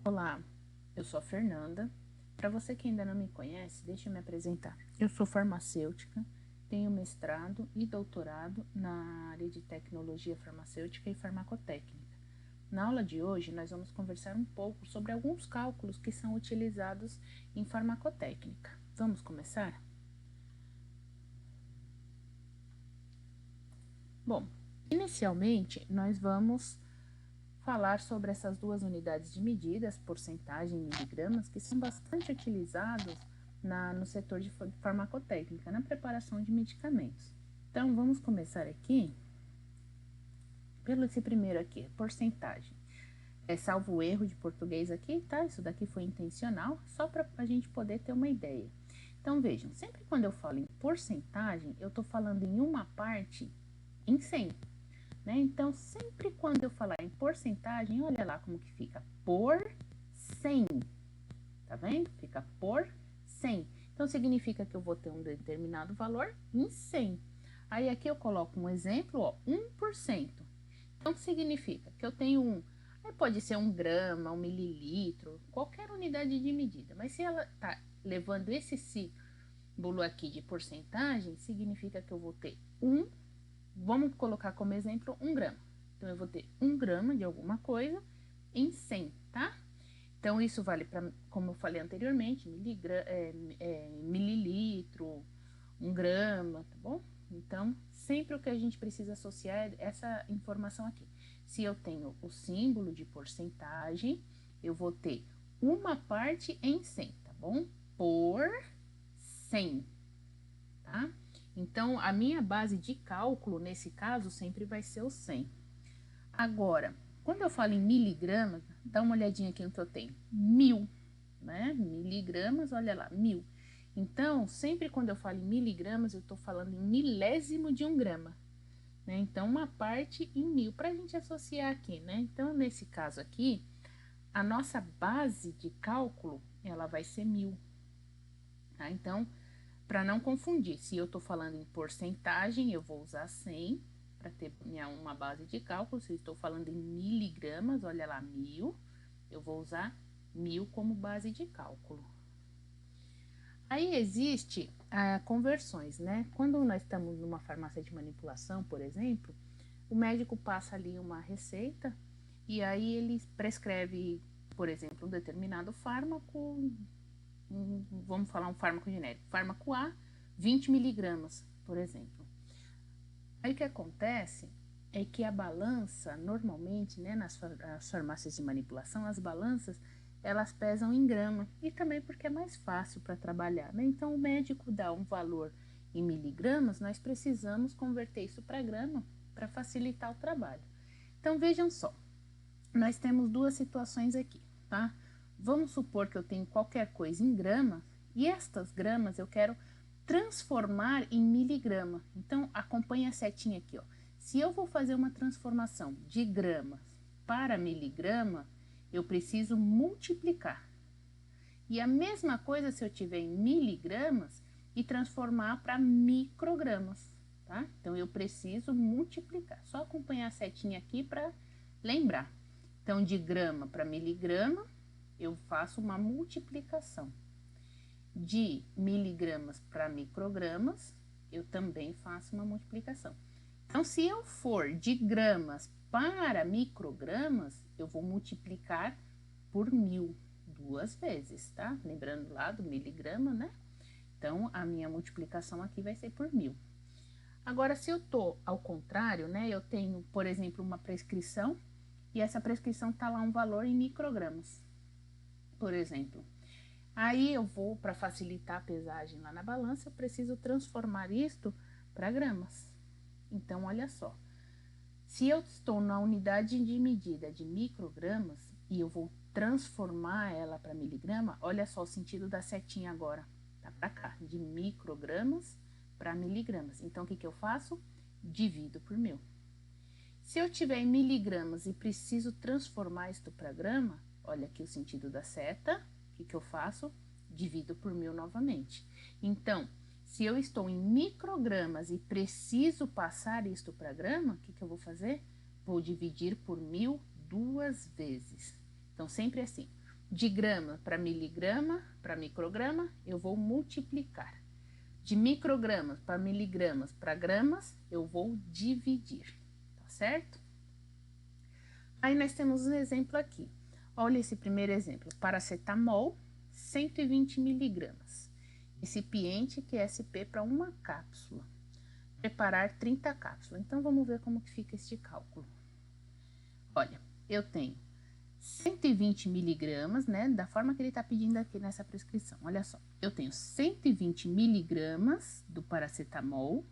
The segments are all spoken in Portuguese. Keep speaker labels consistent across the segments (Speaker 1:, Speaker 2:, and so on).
Speaker 1: Olá, eu sou a Fernanda. Para você que ainda não me conhece, deixa eu me apresentar. Eu sou farmacêutica, tenho mestrado e doutorado na área de tecnologia farmacêutica e farmacotécnica. Na aula de hoje, nós vamos conversar um pouco sobre alguns cálculos que são utilizados em farmacotécnica. Vamos começar? Bom, inicialmente, nós vamos falar sobre essas duas unidades de medidas, porcentagem e miligramas, que são bastante utilizados no setor de farmacotécnica, na preparação de medicamentos. Então, vamos começar aqui pelo esse primeiro aqui, porcentagem. Salvo o erro de português aqui, tá? Isso daqui foi intencional, só para a gente poder ter uma ideia. Então, vejam, sempre quando eu falo em porcentagem, eu estou falando em uma parte em 100. Né? Então, sempre quando eu falar em porcentagem, olha lá como que fica, por 100, tá vendo? Fica por 100. Então, significa que eu vou ter um determinado valor em 100. Aí, aqui eu coloco um exemplo, ó, 1%. Então, significa que eu tenho aí pode ser 1 grama, 1 mililitro, qualquer unidade de medida. Mas se ela tá levando esse símbolo aqui de porcentagem, significa que eu vou ter vamos colocar como exemplo 1 grama. Então, eu vou ter 1 grama de alguma coisa em 100, tá? Então, isso vale para, como eu falei anteriormente, mililitro, 1 grama, tá bom? Então, sempre o que a gente precisa associar é essa informação aqui. Se eu tenho o símbolo de porcentagem, eu vou ter uma parte em 100, tá bom? Por 100, tá? Então, a minha base de cálculo, nesse caso, sempre vai ser o 100. Agora, quando eu falo em miligramas, dá uma olhadinha aqui no que eu tenho. 1000, né? Miligramas, olha lá, 1000. Então, sempre quando eu falo em miligramas, eu estou falando em milésimo de 1 grama. Né? Então, uma parte em 1000, para a gente associar aqui, né? Então, nesse caso aqui, a nossa base de cálculo, ela vai ser 1000. Tá? Então, para não confundir, se eu estou falando em porcentagem, eu vou usar 100 para ter uma base de cálculo. Se eu estou falando em miligramas, olha lá, 1000, eu vou usar 1000 como base de cálculo. Aí existe conversões, né? Quando nós estamos numa farmácia de manipulação, por exemplo, o médico passa ali uma receita e aí ele prescreve, por exemplo, um determinado fármaco, vamos falar um fármaco genérico, fármaco A, 20 miligramas, por exemplo. Aí o que acontece é que a balança, normalmente, né, nas farmácias de manipulação, as balanças, elas pesam em grama, e também porque é mais fácil para trabalhar, né? Então, o médico dá um valor em miligramas, nós precisamos converter isso para grama, para facilitar o trabalho. Então, vejam só, nós temos duas situações aqui, tá? Vamos supor que eu tenho qualquer coisa em grama, e estas gramas eu quero transformar em miligrama. Então, acompanha a setinha aqui, ó. Se eu vou fazer uma transformação de gramas para miligrama, eu preciso multiplicar. E a mesma coisa se eu tiver em miligramas e transformar para microgramas, tá? Então, eu preciso multiplicar. Só acompanhar a setinha aqui para lembrar. Então, de grama para miligrama, eu faço uma multiplicação. De miligramas para microgramas, eu também faço uma multiplicação. Então, se eu for de gramas para microgramas, eu vou multiplicar por 1000 duas vezes, tá? Lembrando lá do miligrama, né? Então, a minha multiplicação aqui vai ser por 1000. Agora, se eu tô ao contrário, né? Eu tenho, por exemplo, uma prescrição e essa prescrição tá lá um valor em microgramas, por exemplo. Aí eu vou, para facilitar a pesagem lá na balança, eu preciso transformar isto para gramas. Então, olha só. Se eu estou na unidade de medida de microgramas e eu vou transformar ela para miligrama, olha só o sentido da setinha agora. Tá para cá, de microgramas para miligramas. Então, o que eu faço? Divido por 1000. Se eu tiver em miligramas e preciso transformar isto para grama, olha aqui o sentido da seta. O que eu faço? Divido por 1000 novamente. Então, se eu estou em microgramas e preciso passar isto para grama, o que eu vou fazer? Vou dividir por 1000 duas vezes. Então, sempre assim, De grama para miligrama, para micrograma, eu vou multiplicar. De microgramas para miligramas para gramas, eu vou dividir, tá certo? Aí nós temos um exemplo aqui. Olha esse primeiro exemplo. Paracetamol, 120 miligramas. Recipiente QSP para uma cápsula. Preparar 30 cápsulas. Então, vamos ver como que fica este cálculo. Olha, eu tenho 120 miligramas, né? Da forma que ele está pedindo aqui nessa prescrição. Olha só, eu tenho 120 miligramas do paracetamol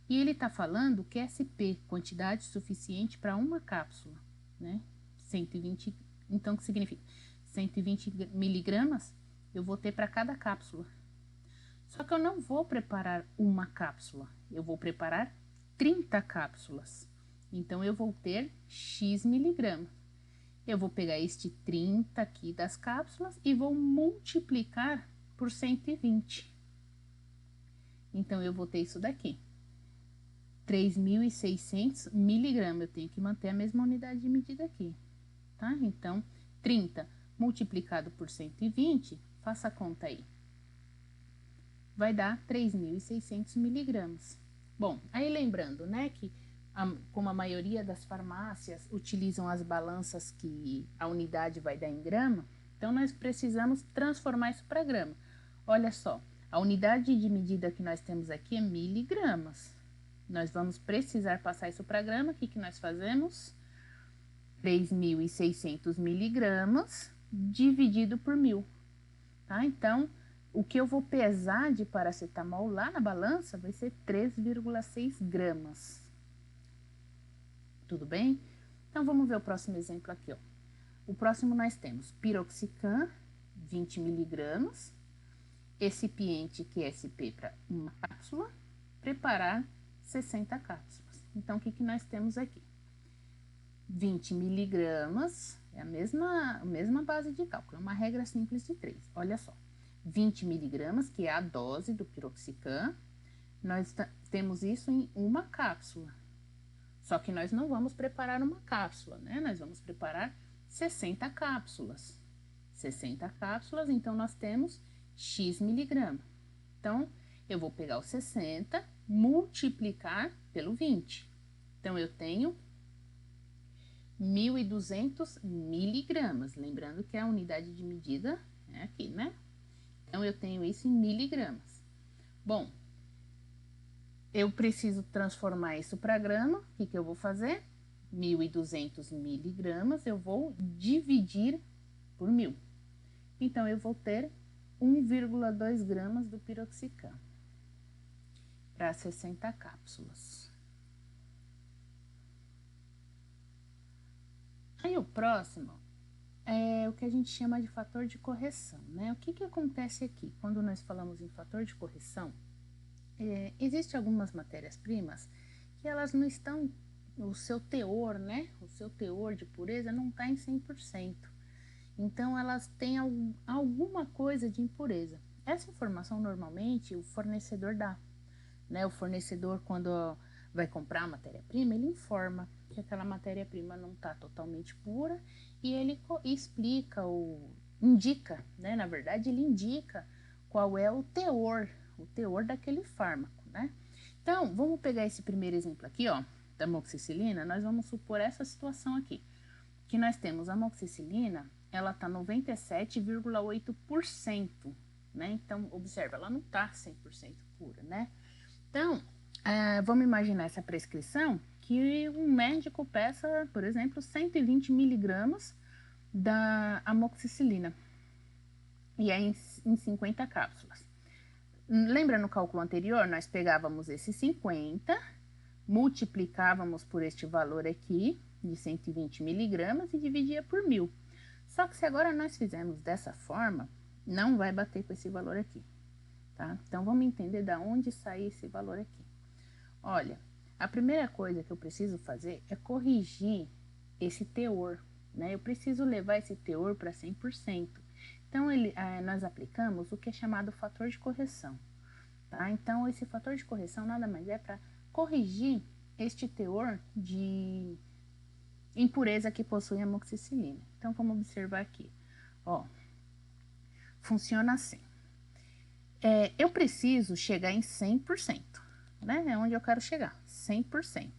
Speaker 1: e ele está falando QSP, quantidade suficiente para uma cápsula, né? 120, então o que significa? 120 miligramas eu vou ter para cada cápsula. Só que eu não vou preparar uma cápsula, eu vou preparar 30 cápsulas. Então, eu vou ter X miligramas. Eu vou pegar este 30 aqui das cápsulas e vou multiplicar por 120. Então, eu vou ter isso daqui. 3.600 miligramas. Eu tenho que manter a mesma unidade de medida aqui, tá? Então, 30 multiplicado por 120, faça a conta aí. Vai dar 3.600 miligramas. Bom, aí lembrando, né, que como a maioria das farmácias utilizam as balanças que a unidade vai dar em grama, então nós precisamos transformar isso para grama. Olha só, a unidade de medida que nós temos aqui é miligramas. Nós vamos precisar passar isso para grama. O que que nós fazemos? 3.600 miligramas dividido por 1.000, tá? Então, o que eu vou pesar de paracetamol lá na balança vai ser 3,6 gramas. Tudo bem? Então, vamos ver o próximo exemplo aqui, ó. O próximo nós temos piroxicam, 20 miligramas, recipiente QSP para uma cápsula, preparar 60 cápsulas. Então, o que que nós temos aqui? 20 miligramas, é a mesma base de cálculo, é uma regra simples de 3. Olha só, 20 miligramas, que é a dose do piroxicam, nós temos isso em uma cápsula. Só que nós não vamos preparar uma cápsula, né? Nós vamos preparar 60 cápsulas. 60 cápsulas, então nós temos X miligrama. Então, eu vou pegar o 60, multiplicar pelo 20. Então, eu tenho 1.200 miligramas. Lembrando que a unidade de medida é aqui, né? Então, eu tenho isso em miligramas. Bom, eu preciso transformar isso para grama. O que que eu vou fazer? 1.200 miligramas, eu vou dividir por 1.000. Então, eu vou ter 1,2 gramas do piroxicam para 60 cápsulas. Aí, o próximo é o que a gente chama de fator de correção, né? O que que acontece aqui? Quando nós falamos em fator de correção, existem algumas matérias-primas que elas não estão, o seu teor, né? O seu teor de pureza não está em 100%. Então, elas têm alguma coisa de impureza. Essa informação, normalmente, o fornecedor dá, né? O fornecedor, quando vai comprar a matéria-prima, ele informa que aquela matéria-prima não está totalmente pura e ele explica ou indica, né? Na verdade, ele indica qual é o teor daquele fármaco, né? Então, vamos pegar esse primeiro exemplo aqui, ó, da amoxicilina. Nós vamos supor essa situação aqui, que nós temos a amoxicilina, ela tá 97,8%, né? Então, observa, ela não tá 100% pura, né? Então, vamos imaginar essa prescrição que um médico peça, por exemplo, 120 miligramas da amoxicilina, e é em 50 cápsulas. Lembra no cálculo anterior, nós pegávamos esses 50, multiplicávamos por este valor aqui, de 120 miligramas, e dividia por 1.000. Só que se agora nós fizermos dessa forma, não vai bater com esse valor aqui, tá? Então, vamos entender de onde sai esse valor aqui. Olha, a primeira coisa que eu preciso fazer é corrigir esse teor, né? Eu preciso levar esse teor para 100%. Então, nós aplicamos o que é chamado fator de correção, tá? Então, esse fator de correção nada mais é para corrigir este teor de impureza que possui a amoxicilina. Então, vamos observar aqui. Ó, funciona assim. Eu preciso chegar em 100%, né? É onde eu quero chegar, 100%.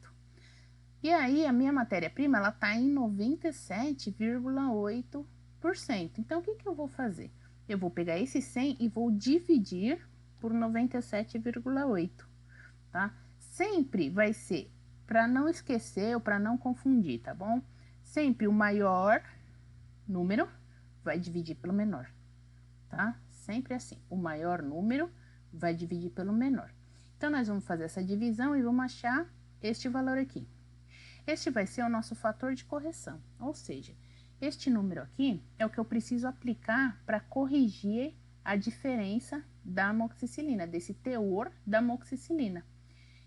Speaker 1: E aí, a minha matéria-prima, ela tá em 97,8%. Então, o que que eu vou fazer? Eu vou pegar esse 100 e vou dividir por 97,8, tá? Sempre vai ser, para não esquecer ou para não confundir, tá bom? Sempre o maior número vai dividir pelo menor, tá? Sempre assim, o maior número vai dividir pelo menor. Então, nós vamos fazer essa divisão e vamos achar este valor aqui. Este vai ser o nosso fator de correção, ou seja, este número aqui é o que eu preciso aplicar para corrigir a diferença da amoxicilina, desse teor da amoxicilina.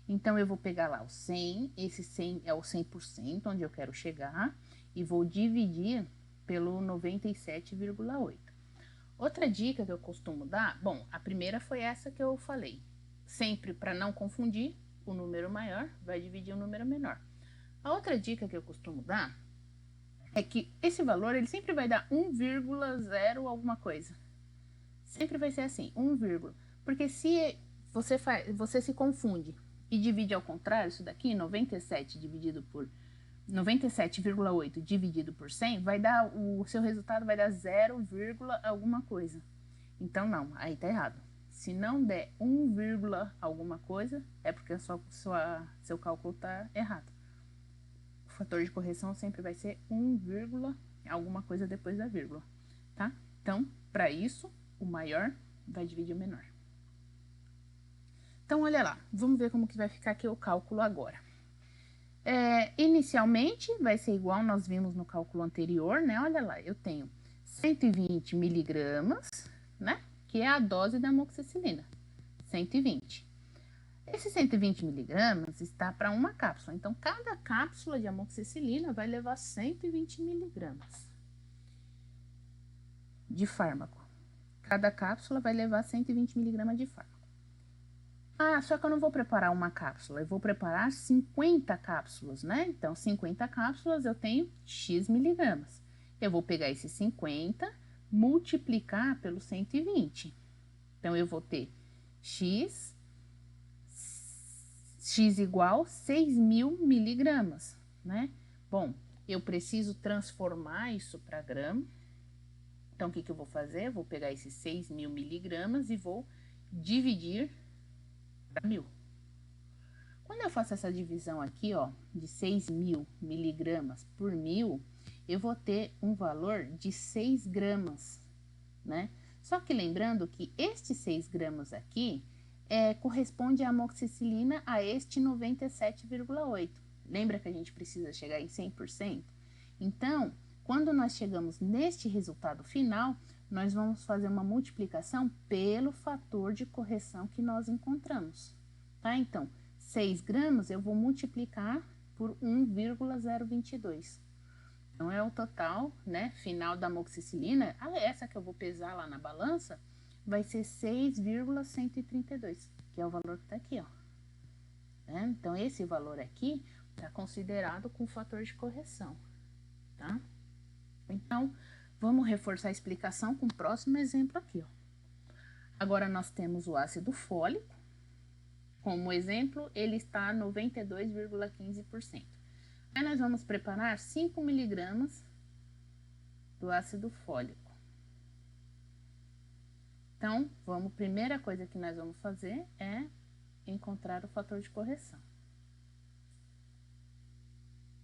Speaker 1: Então, eu vou pegar lá o 100, esse 100 é o 100%, onde eu quero chegar, e vou dividir pelo 97,8. Outra dica que eu costumo dar, bom, a primeira foi essa que eu falei. Sempre para não confundir, o número maior vai dividir o número menor. A outra dica que eu costumo dar é que esse valor, ele sempre vai dar 1,0 alguma coisa. Sempre vai ser assim, 1, porque se você se confunde e divide ao contrário, isso daqui, 97 dividido por 97,8 dividido por 100, vai dar, o seu resultado vai dar 0, alguma coisa. Então, não, aí tá errado. Se não der 1, alguma coisa, é porque seu cálculo tá errado. O fator de correção sempre vai ser 1, alguma coisa depois da vírgula, tá? Então, para isso, o maior vai dividir o menor. Então, olha lá, vamos ver como que vai ficar aqui o cálculo agora. Inicialmente, vai ser igual nós vimos no cálculo anterior, né? Olha lá, eu tenho 120 miligramas, né? Que é a dose da amoxicilina, 120. Esse 120 miligramas está para uma cápsula, então cada cápsula de amoxicilina vai levar 120 miligramas de fármaco. Cada cápsula vai levar 120 miligramas de fármaco. Ah, só que eu não vou preparar uma cápsula, eu vou preparar 50 cápsulas, né? Então, 50 cápsulas eu tenho X miligramas. Eu vou pegar esses 50, multiplicar pelo 120. Então, eu vou ter X igual 6.000 miligramas, né? Bom, eu preciso transformar isso para grama. Então, o que que eu vou fazer? Eu vou pegar esses 6.000 miligramas e vou dividir para 1.000. Quando eu faço essa divisão aqui, ó, de 6.000 miligramas por 1.000, eu vou ter um valor de 6 gramas, né? Só que lembrando que este 6 gramas aqui corresponde à amoxicilina a este 97,8. Lembra que a gente precisa chegar em 100%? Então, quando nós chegamos neste resultado final, nós vamos fazer uma multiplicação pelo fator de correção que nós encontramos, tá? Então, 6 gramas eu vou multiplicar por 1,022. Então, é o total, né, final da amoxicilina. Essa que eu vou pesar lá na balança vai ser 6,132, que é o valor que tá aqui, ó. Então, esse valor aqui tá considerado com fator de correção, tá? Então, vamos reforçar a explicação com o próximo exemplo aqui, ó. Agora, nós temos o ácido fólico. Como exemplo, ele está a 92,15%. Aí, nós vamos preparar 5 miligramas do ácido fólico. Então, primeira coisa que nós vamos fazer é encontrar o fator de correção.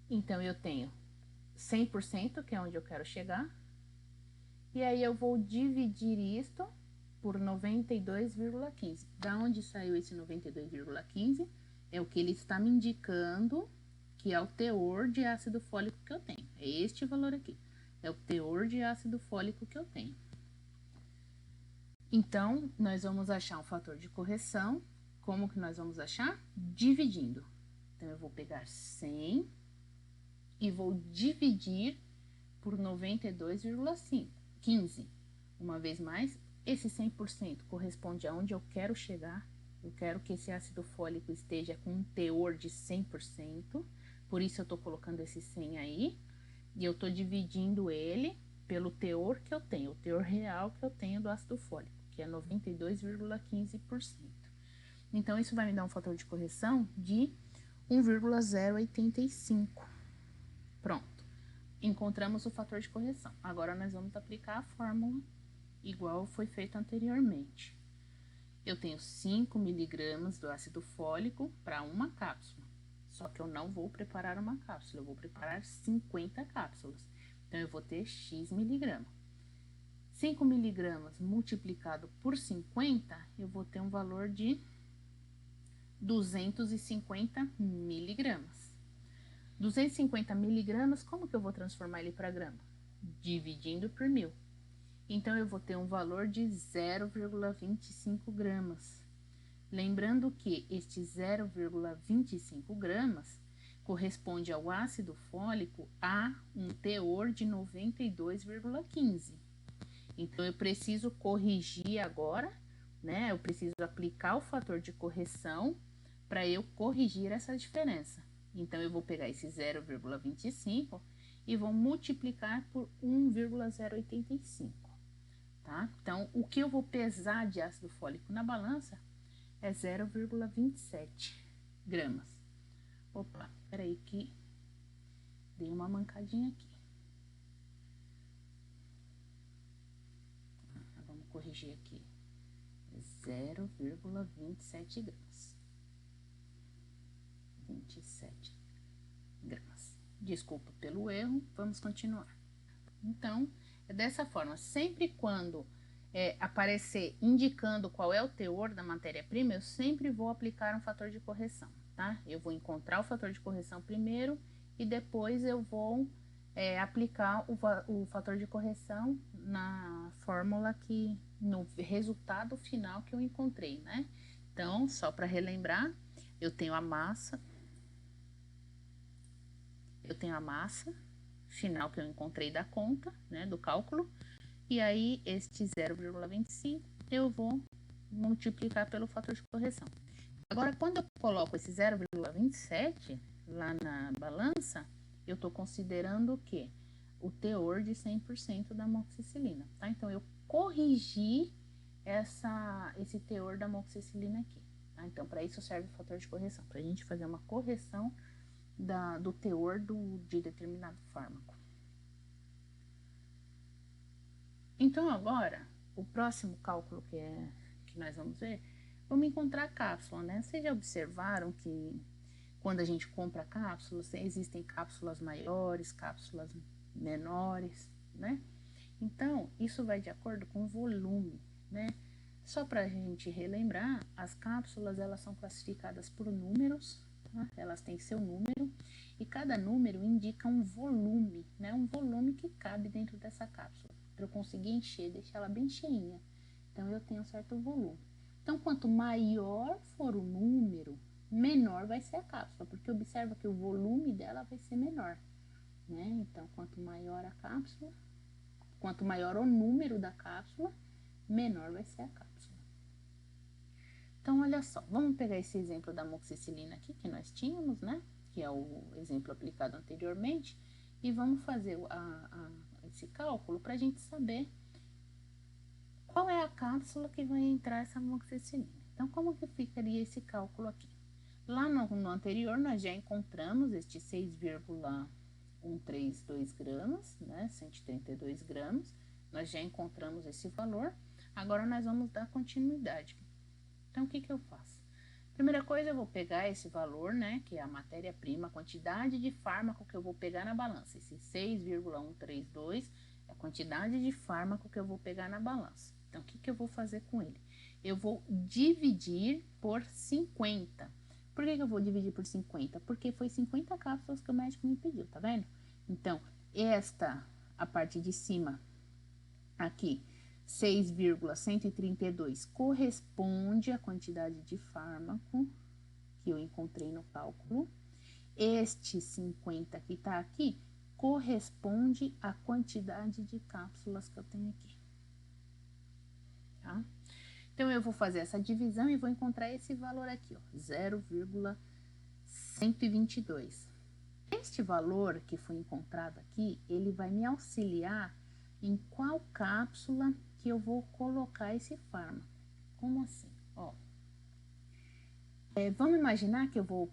Speaker 1: Então, eu tenho 100%, que é onde eu quero chegar, e aí eu vou dividir isto por 92,15. Da onde saiu esse 92,15? É o que ele está me indicando que é o teor de ácido fólico que eu tenho. É este valor aqui. É o teor de ácido fólico que eu tenho. Então, nós vamos achar um fator de correção. Como que nós vamos achar? Dividindo. Então, eu vou pegar 100 e vou dividir por 92,15. Uma vez mais, esse 100% corresponde aonde eu quero chegar. Eu quero que esse ácido fólico esteja com um teor de 100%. Por isso, eu tô colocando esse 100 aí. E eu tô dividindo ele pelo teor que eu tenho, o teor real que eu tenho do ácido fólico, que é 92,15%. Então, isso vai me dar um fator de correção de 1,085. Pronto. Encontramos o fator de correção. Agora, nós vamos aplicar a fórmula igual foi feito anteriormente. Eu tenho 5 miligramas do ácido fólico para uma cápsula. Só que eu não vou preparar uma cápsula, eu vou preparar 50 cápsulas. Então, eu vou ter X miligrama. 5 miligramas multiplicado por 50, eu vou ter um valor de 250 miligramas. 250 miligramas, como que eu vou transformar ele para grama? Dividindo por 1000. Então, eu vou ter um valor de 0,25 gramas. Lembrando que este 0,25 gramas corresponde ao ácido fólico a um teor de 92,15. Então, eu preciso corrigir agora, né? Eu preciso aplicar o fator de correção para eu corrigir essa diferença. Então, eu vou pegar esse 0,25 e vou multiplicar por 1,085, tá? Então, o que eu vou pesar de ácido fólico na balança é 0,27 gramas. Opa, peraí que dei uma mancadinha aqui. Vamos corrigir aqui. 0,27 gramas. 27 gramas. Desculpa pelo erro, vamos continuar. Então, é dessa forma, sempre quando aparecer indicando qual é o teor da matéria-prima, eu sempre vou aplicar um fator de correção, tá? Eu vou encontrar o fator de correção primeiro e depois eu vou aplicar o fator de correção na fórmula que, no resultado final que eu encontrei, né? Então, só para relembrar, eu tenho a massa final que eu encontrei da conta, né, do cálculo, e aí este 0,25 eu vou multiplicar pelo fator de correção. Agora, quando eu coloco esse 0,27 lá na balança, eu estou considerando o quê? O teor de 100% da amoxicilina, tá? Então, eu corrigi esse teor da amoxicilina aqui, tá? Então, para isso serve o fator de correção, para a gente fazer uma correção do teor de determinado fármaco. Então, agora, o próximo cálculo que nós vamos ver, vamos encontrar a cápsula, né? Vocês já observaram que quando a gente compra cápsulas, existem cápsulas maiores, cápsulas menores, né? Então, isso vai de acordo com o volume, né? Só para a gente relembrar, as cápsulas, elas são classificadas por números, tá? Elas têm seu número, e cada número indica um volume, né? Um volume que cabe dentro dessa cápsula, para eu conseguir encher, deixar ela bem cheinha. Então, eu tenho um certo volume. Então, quanto maior for o número, menor vai ser a cápsula, porque observa que o volume dela vai ser menor, né? Então, quanto maior a cápsula, quanto maior o número da cápsula, menor vai ser a cápsula. Então, olha só, vamos pegar esse exemplo da amoxicilina aqui que nós tínhamos, né? Que é o exemplo aplicado anteriormente, e vamos fazer esse cálculo para a gente saber qual é a cápsula que vai entrar essa amoxicilina. Então, como que ficaria esse cálculo aqui? Lá no anterior, nós já encontramos este 6,132 gramas, né? 132 gramas. Nós já encontramos esse valor. Agora, nós vamos dar continuidade. Então, o que eu faço? Primeira coisa, eu vou pegar esse valor, né? Que é a matéria-prima, a quantidade de fármaco que eu vou pegar na balança. Esse 6,132 é a quantidade de fármaco que eu vou pegar na balança. Então, o que eu vou fazer com ele? Eu vou dividir por 50. Por que eu vou dividir por 50? Porque foi 50 cápsulas que o médico me pediu, tá vendo? Então, a parte de cima, aqui, 6,132 corresponde à quantidade de fármaco que eu encontrei no cálculo. Este 50 que tá aqui corresponde à quantidade de cápsulas que eu tenho aqui, tá? Então, eu vou fazer essa divisão e vou encontrar esse valor aqui, ó, 0,122. Este valor que foi encontrado aqui, ele vai me auxiliar em qual cápsula que eu vou colocar esse fármaco. Como assim? Ó, vamos imaginar que eu vou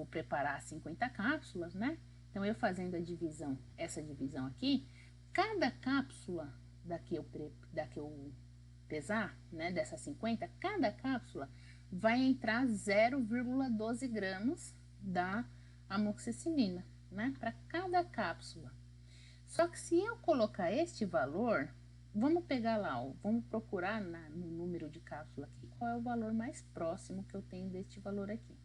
Speaker 1: preparar 50 cápsulas, né? Então, eu fazendo essa divisão aqui, cada cápsula da que eu pesar, né, dessas 50, cada cápsula vai entrar 0,12 gramas da amoxicilina, né, para cada cápsula. Só que se eu colocar este valor, vamos pegar lá, ó, vamos procurar no número de cápsula aqui, qual é o valor mais próximo que eu tenho deste valor aqui.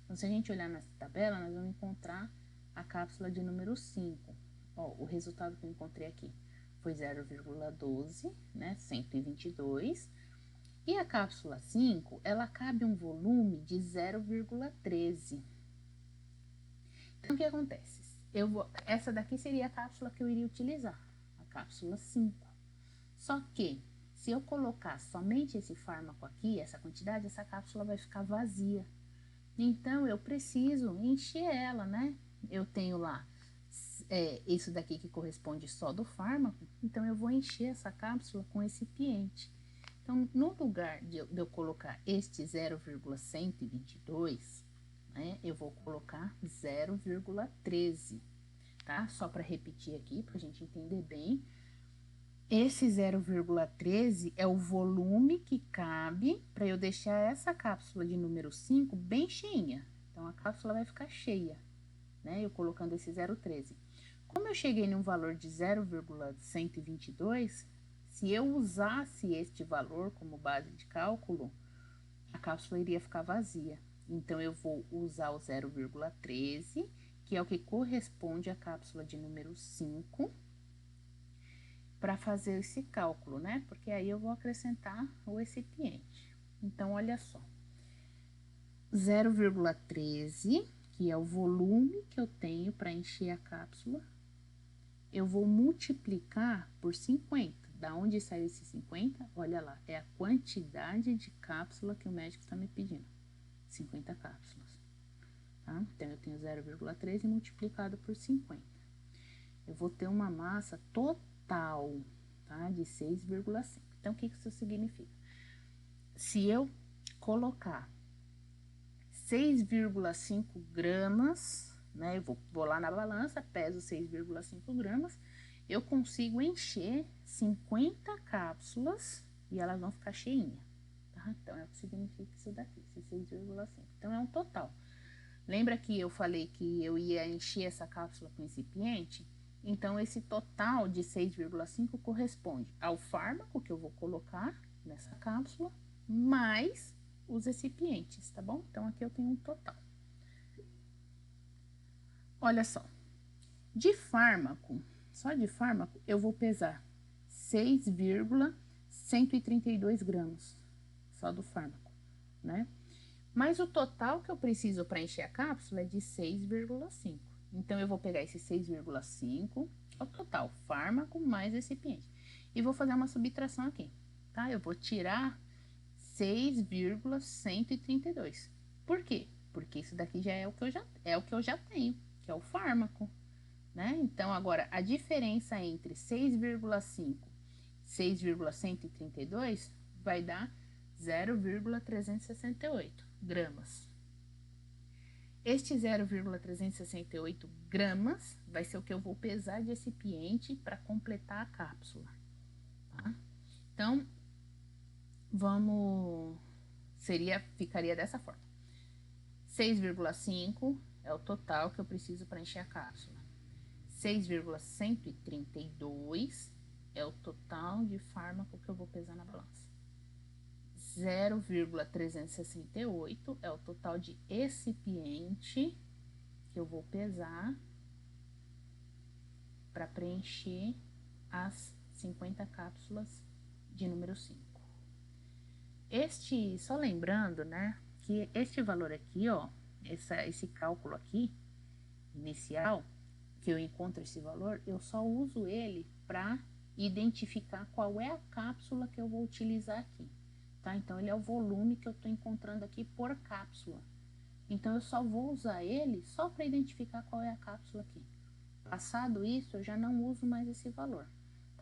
Speaker 1: Então, se a gente olhar nessa tabela, nós vamos encontrar a cápsula de número 5. Ó, o resultado que eu encontrei aqui foi 0,12, né, 122. E a cápsula 5, ela cabe um volume de 0,13. Então, o que acontece? Essa daqui seria a cápsula que eu iria utilizar, a cápsula 5. Só que, se eu colocar somente esse fármaco aqui, essa quantidade, essa cápsula vai ficar vazia. Então, eu preciso encher ela, né? Eu tenho lá isso daqui que corresponde só do fármaco, então eu vou encher essa cápsula com recipiente. Então, no lugar de eu colocar este 0,122, né, eu vou colocar 0,13, tá? Só para repetir aqui, para a gente entender bem. Esse 0,13 é o volume que cabe para eu deixar essa cápsula de número 5 bem cheinha. Então, a cápsula vai ficar cheia, né? Eu colocando esse 0,13. Como eu cheguei num valor de 0,122, se eu usasse este valor como base de cálculo, a cápsula iria ficar vazia. Então, eu vou usar o 0,13, que é o que corresponde à cápsula de número 5, para fazer esse cálculo, né? Porque aí eu vou acrescentar o recipiente. Então, olha só. 0,13, que é o volume que eu tenho para encher a cápsula, eu vou multiplicar por 50. Da onde saiu esse 50? Olha lá, é a quantidade de cápsula que o médico está me pedindo. 50 cápsulas. Tá? Então, eu tenho 0,13 multiplicado por 50. Eu vou ter uma massa total, tá? De 6,5. Então, o que isso significa? Se eu colocar 6,5 gramas, né? Eu vou lá na balança, peso 6,5 gramas, eu consigo encher 50 cápsulas e elas vão ficar cheinhas, tá? Então, é o que significa isso daqui, esse 6,5. Então, é um total. Lembra que eu falei que eu ia encher essa cápsula com recipiente? Então, esse total de 6,5 corresponde ao fármaco que eu vou colocar nessa cápsula, mais os recipientes, tá bom? Então, aqui eu tenho um total. Olha só, de fármaco, só de fármaco, eu vou pesar 6,132 gramas, só do fármaco, né? Mas o total que eu preciso para encher a cápsula é de 6,5. Então, eu vou pegar esse 6,5, é o total, fármaco mais recipiente. E vou fazer uma subtração aqui, tá? Eu vou tirar 6,132. Por quê? Porque isso daqui já é o que eu já tenho, que é o fármaco, né? Então, agora, a diferença entre 6,5 e 6,132 vai dar 0,368 gramas. Este 0,368 gramas vai ser o que eu vou pesar de recipiente para completar a cápsula, tá? Então, ficaria dessa forma. 6,5 é o total que eu preciso para encher a cápsula. 6,132 é o total de fármaco que eu vou pesar na balança. 0,368 é o total de recipiente que eu vou pesar para preencher as 50 cápsulas de número 5. Só lembrando, né, que este valor aqui, ó, esse cálculo aqui, inicial, que eu encontro esse valor, eu só uso ele para identificar qual é a cápsula que eu vou utilizar aqui. Tá? Então, ele é o volume que eu estou encontrando aqui por cápsula. Então, eu só vou usar ele só para identificar qual é a cápsula aqui. Passado isso, eu já não uso mais esse valor,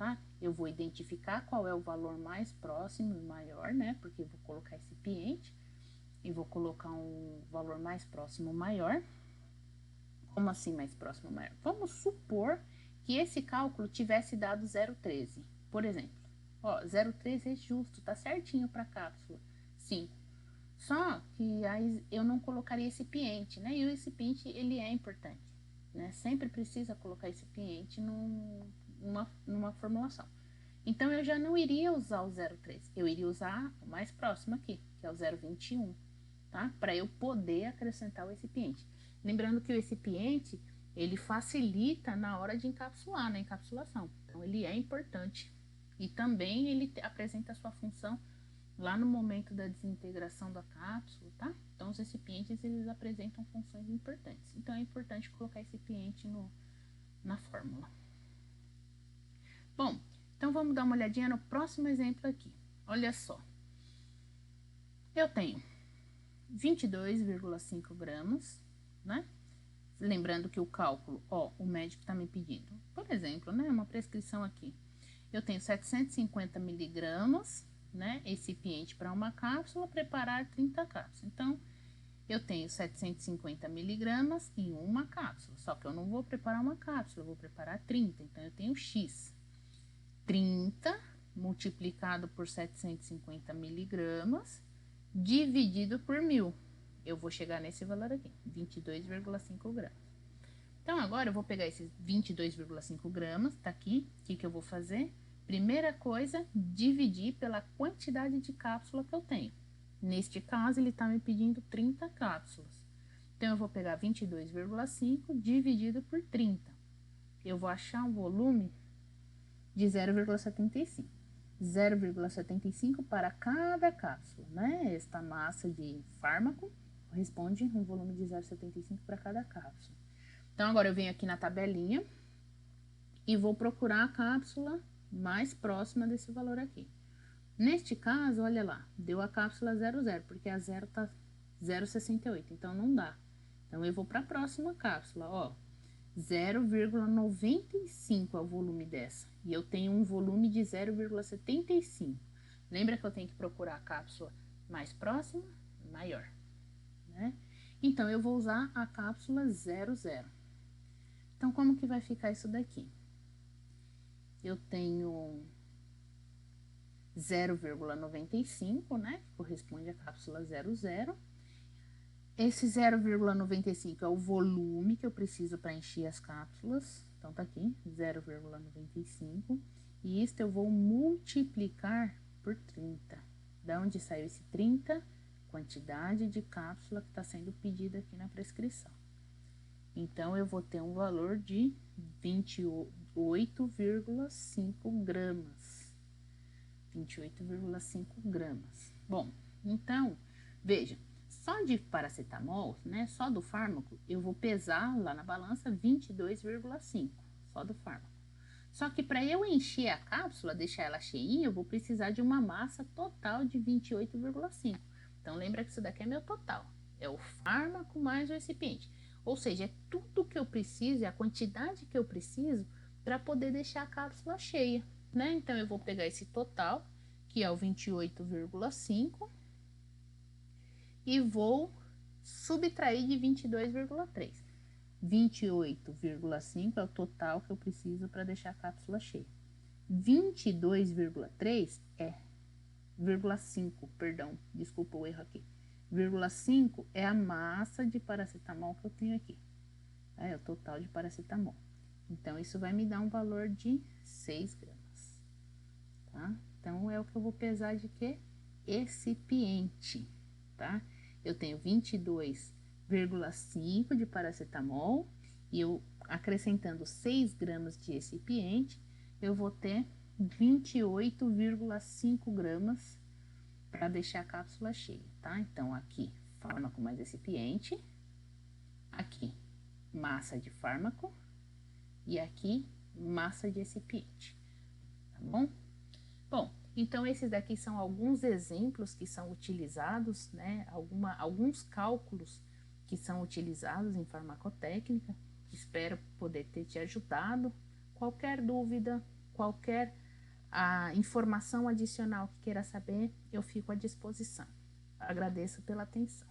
Speaker 1: tá? Eu vou identificar qual é o valor mais próximo e maior, né? Porque eu vou colocar recipiente e vou colocar um valor mais próximo maior. Como assim mais próximo maior? Vamos supor que esse cálculo tivesse dado 0,13, por exemplo. Ó, 0,13 é justo, tá certinho para a cápsula 5. Só que aí eu não colocaria recipiente, né? E o recipiente, ele é importante, né? Sempre precisa colocar recipiente numa formulação. Então, eu já não iria usar o 0,3, eu iria usar o mais próximo aqui, que é o 0,21, tá? Para eu poder acrescentar o recipiente. Lembrando que o recipiente, ele facilita na hora de encapsular, na encapsulação. Então, ele é importante. E também ele apresenta a sua função lá no momento da desintegração da cápsula, tá? Então, os recipientes, eles apresentam funções importantes. Então, é importante colocar recipiente na fórmula. Bom, então vamos dar uma olhadinha no próximo exemplo aqui. Olha só. Eu tenho 22,5 gramas, né? Lembrando que o cálculo, ó, o médico tá me pedindo, por exemplo, né? Uma prescrição aqui. Eu tenho 750 miligramas, né? Recipiente para uma cápsula, preparar 30 cápsulas. Então, eu tenho 750 miligramas em uma cápsula. Só que eu não vou preparar uma cápsula, eu vou preparar 30. Então, eu tenho X. 30 multiplicado por 750 miligramas dividido por 1.000. Eu vou chegar nesse valor aqui, 22,5 gramas. Então, agora eu vou pegar esses 22,5 gramas, tá aqui. O que eu vou fazer? Primeira coisa, dividir pela quantidade de cápsula que eu tenho. Neste caso, ele tá me pedindo 30 cápsulas. Então, eu vou pegar 22,5 dividido por 30. Eu vou achar um volume de 0,75. 0,75 para cada cápsula, né? Esta massa de fármaco corresponde a um volume de 0,75 para cada cápsula. Então, agora eu venho aqui na tabelinha e vou procurar a cápsula mais próxima desse valor aqui. Neste caso, olha lá, deu a cápsula 00, porque a 0 tá 0,68, então não dá. Então, eu vou para a próxima cápsula, ó. 0,95 é o volume dessa. E eu tenho um volume de 0,75. Lembra que eu tenho que procurar a cápsula mais próxima, maior, né? Então, eu vou usar a cápsula 00. Então, como que vai ficar isso daqui? Eu tenho 0,95, né? Que corresponde à cápsula 00. Esse 0,95 é o volume que eu preciso para encher as cápsulas. Então, tá aqui, 0,95. E isto eu vou multiplicar por 30. Da onde saiu esse 30? Quantidade de cápsula que está sendo pedida aqui na prescrição. Então, eu vou ter um valor de 28,5 gramas. 28,5 gramas. Bom, então, veja. Só de paracetamol, né, só do fármaco, eu vou pesar lá na balança 22,5, só do fármaco. Só que para eu encher a cápsula, deixar ela cheinha, eu vou precisar de uma massa total de 28,5. Então, lembra que isso daqui é meu total. É o fármaco mais o recipiente. Ou seja, é tudo que eu preciso, é a quantidade que eu preciso para poder deixar a cápsula cheia, né? Então, eu vou pegar esse total, que é o 28,5, e vou subtrair de 22,3. 28,5 é o total que eu preciso para deixar a cápsula cheia. 22,3 é 0,5, perdão, desculpa o erro aqui. 0,5 é a massa de paracetamol que eu tenho aqui. É o total de paracetamol. Então, isso vai me dar um valor de 6 gramas. Tá? Então, é o que eu vou pesar de quê? Recipiente. Tá? Eu tenho 22,5 de paracetamol e eu acrescentando 6 gramas de recipiente, eu vou ter 28,5 gramas para deixar a cápsula cheia, tá? Então, aqui, fármaco mais recipiente, aqui, massa de fármaco e aqui, massa de recipiente, tá bom? Bom, então, esses daqui são alguns exemplos que são utilizados, né? Alguns cálculos que são utilizados em farmacotécnica. Espero poder ter te ajudado. Qualquer dúvida, qualquer informação adicional que queira saber, eu fico à disposição. Agradeço pela atenção.